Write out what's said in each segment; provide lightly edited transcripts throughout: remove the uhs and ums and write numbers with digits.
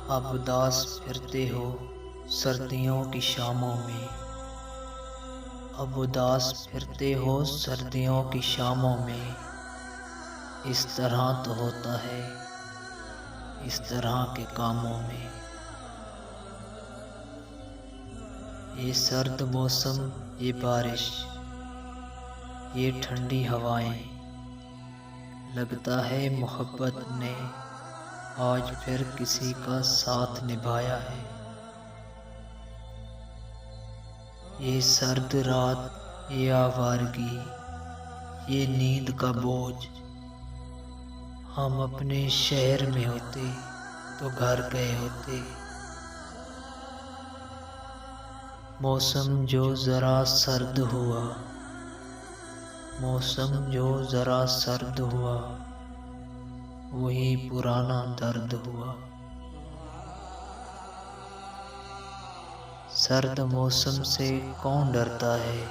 अब उदास फिरते हो सर्दियों की शामों में। अब उदास फिरते हो सर्दियों की शामों में। इस तरह तो होता है इस तरह के कामों में। ये सर्द मौसम, ये बारिश, ये ठंडी हवाएं, लगता है मोहब्बत ने आज फिर किसी का साथ निभाया है। ये सर्द रात, ये आवारगी, ये नींद का बोझ, हम अपने शहर में होते तो घर गए होते। मौसम जो जरा सर्द हुआ, मौसम जो जरा सर्द हुआ, वही पुराना दर्द हुआ। सर्द मौसम से कौन डरता है,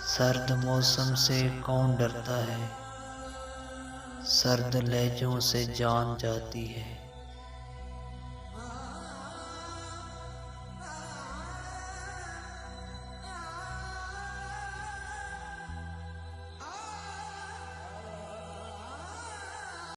सर्द मौसम से कौन डरता है, सर्द लहजों से जान जाती है।